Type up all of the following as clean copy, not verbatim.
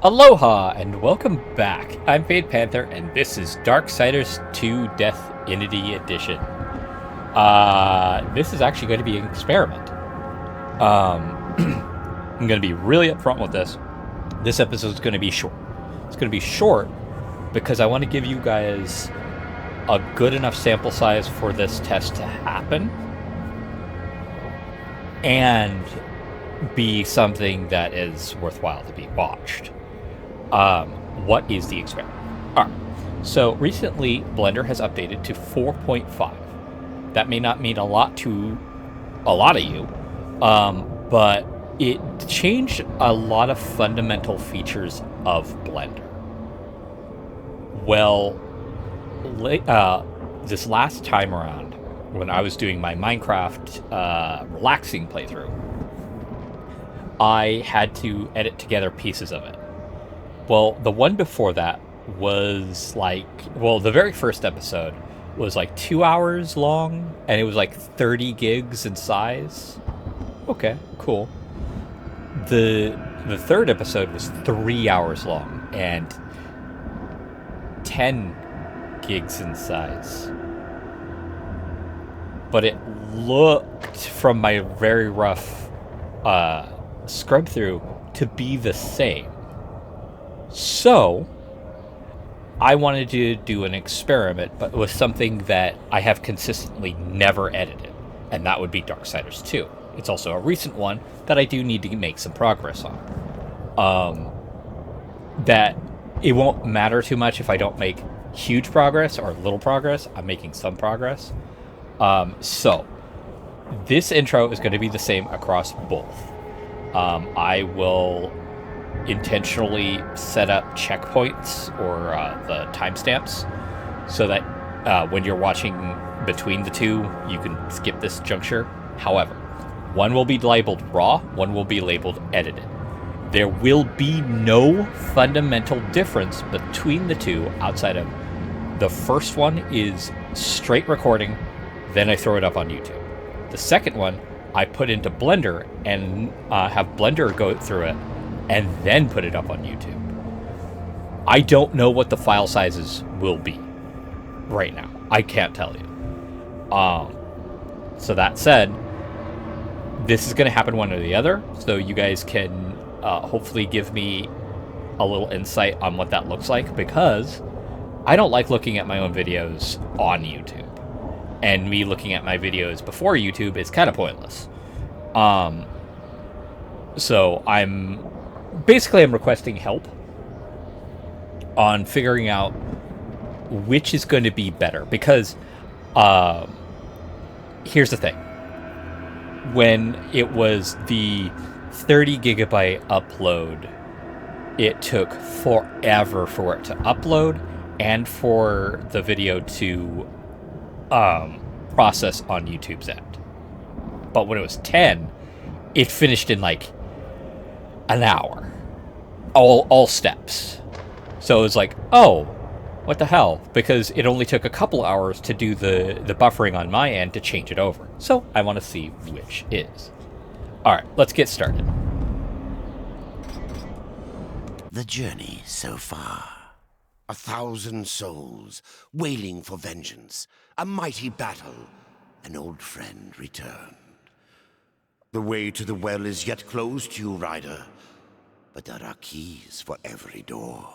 Aloha and welcome back. I'm Panther and this is Darksiders 2 Deathinity Edition. This is actually going to be an experiment. I'm going to be really upfront with this. This episode is going to be short. It's going to be short because I want to give you guys a good enough sample size for this test to happen and be something that is worthwhile to be watched. What is the experiment? Alright, so recently Blender has updated to 4.5. That may not mean a lot to a lot of you, but it changed a lot of fundamental features of Blender. Well, this last time around, when I was doing my Minecraft relaxing playthrough, I had to edit together pieces of it. Well, the one before that was the very first episode was like 2 hours long, and it was like 30 gigs in size. Okay, cool. The third episode was 3 hours long and 10 gigs in size. But it looked, from my very rough scrub through, to be the same. So, I wanted to do an experiment, but with something that I have consistently never edited, and that would be Darksiders 2. It's also a recent one that I do need to make some progress on. That it won't matter too much if I don't make huge progress or little progress. I'm making some progress. So, this intro is going to be the same across both. I will intentionally set up checkpoints or the timestamps so that when you're watching between the two, you can skip this juncture. However, one will be labeled raw, one will be labeled edited. There will be no fundamental difference between the two outside of the first one is straight recording, then I throw it up on YouTube. The second one, I put into Blender and have Blender go through it and then put it up on YouTube. I don't know what the file sizes will be right now. I can't tell you. So that said, this is going to happen one or the other, so you guys can hopefully give me a little insight on what that looks like, because I don't like looking at my own videos on YouTube. And me looking at my videos before YouTube is kind of pointless. So I'm requesting help on figuring out which is going to be better, because here's the thing. When it was the 30 gigabyte upload, it took forever for it to upload and for the video to process on YouTube's end. But when it was 10, it finished in like an hour. All steps. So it was like, oh, what the hell? Because it only took a couple hours to do the buffering on my end to change it over. So I want to see which is. Alright, let's get started. The journey so far. 1,000 souls wailing for vengeance. A mighty battle. An old friend returned. The way to the well is yet closed to you, rider. But there are keys for every door.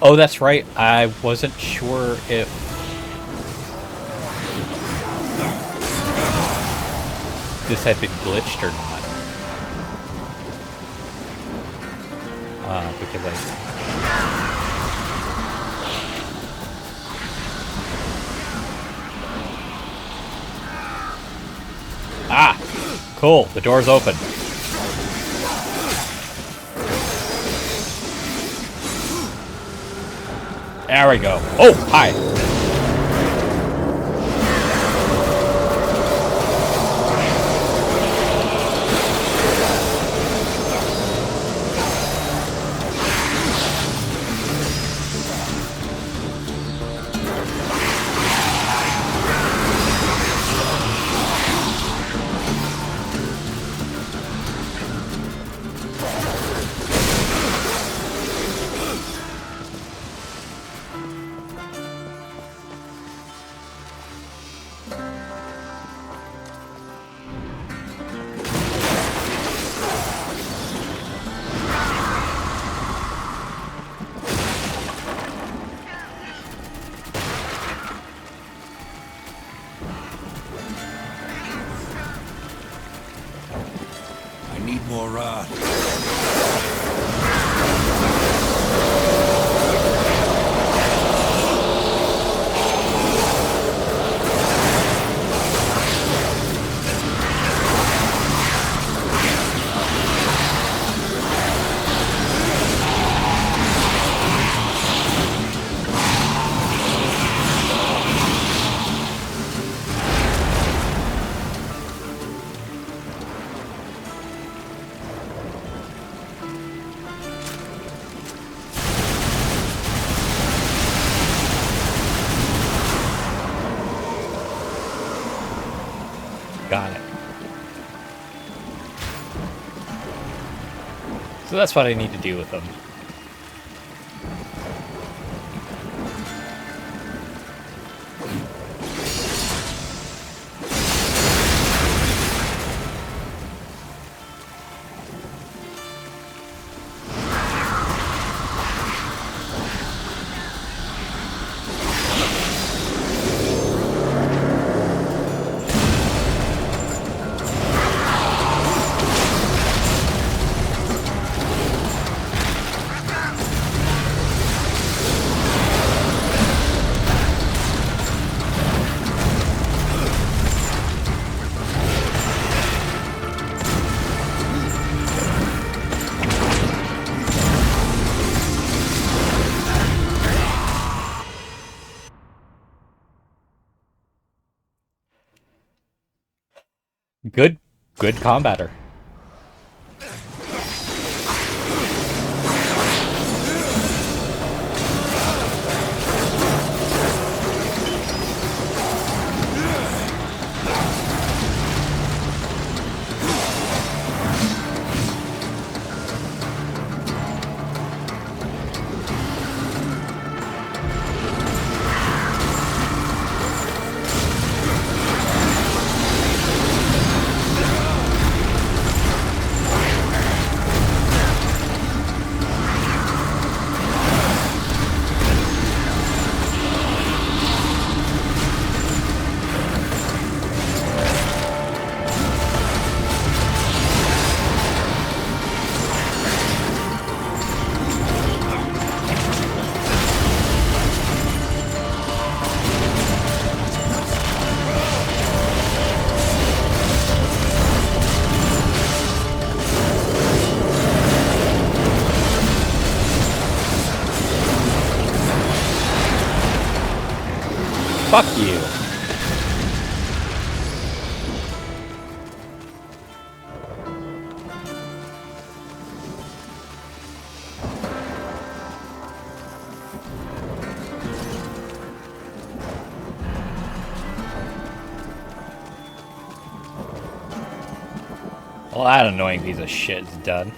Oh, that's right. I wasn't sure if this had been glitched or not. Because cool. The door's open. There we go. Oh, hi. more wrath. Got it. So that's what I need to do with them. Good combatter. Fuck you. Well, that annoying piece of shit is done.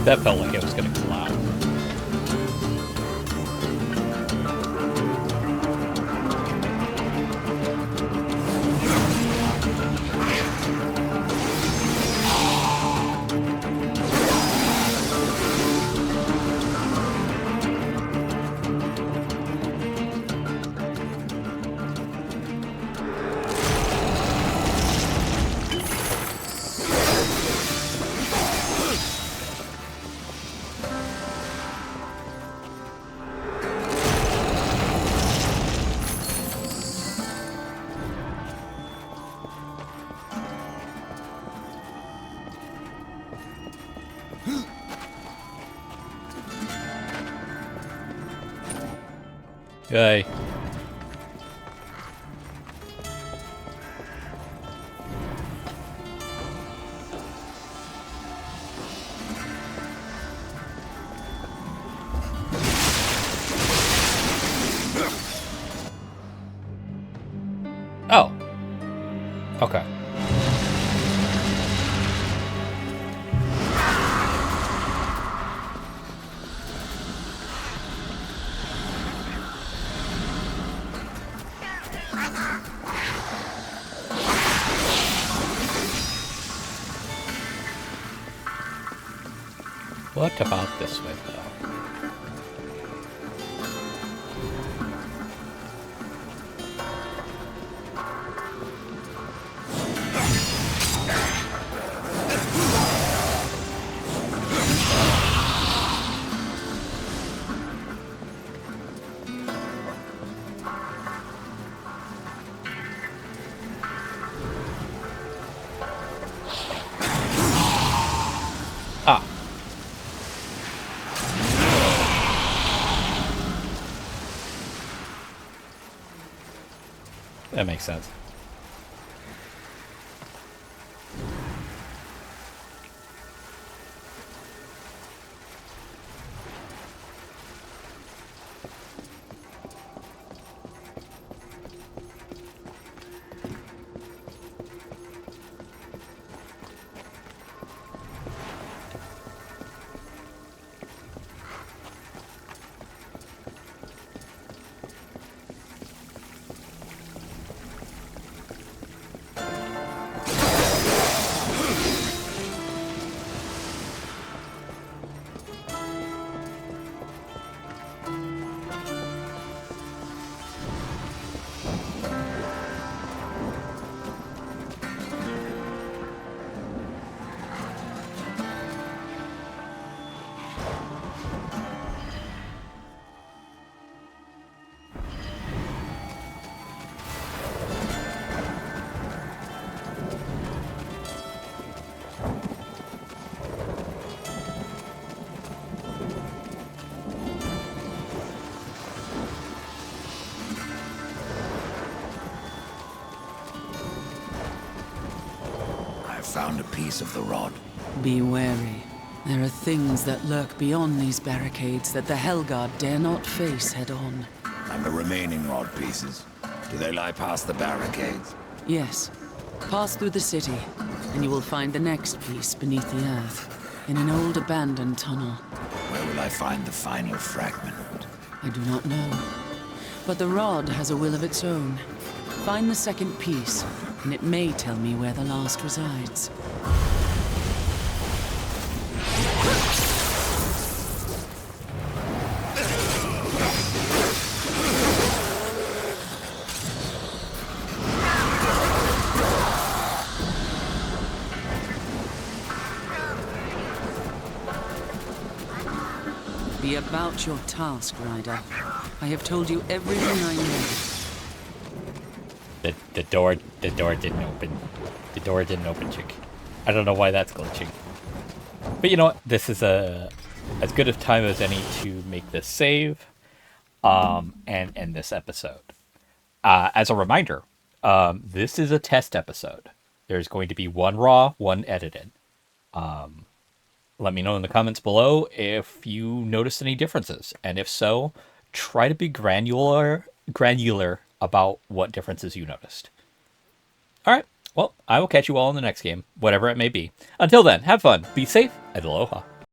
That felt like it was going to come out. Yay. Oh. Okay. What about this way, though? Ah. That makes sense. Found a piece of the rod. Be wary. There are things that lurk beyond these barricades that the Hellguard dare not face head-on. And the remaining rod pieces? Do they lie past the barricades? Yes. Pass through the city, and you will find the next piece beneath the earth, in an old abandoned tunnel. Where will I find the final fragment? I do not know. But the rod has a will of its own. Find the second piece, and it may tell me where the last resides. Be about your task, Ryder. I have told you everything I know. The door didn't open. The door didn't open, chick. I don't know why that's glitching. But you know what? This is as good a time as any to make this save, and end this episode. As a reminder, this is a test episode. There's going to be one raw, one edited. Let me know in the comments below if you noticed any differences, and if so, try to be granular about what differences you noticed. Alright, well, I will catch you all in the next game, whatever it may be. Until then, have fun, be safe, and aloha.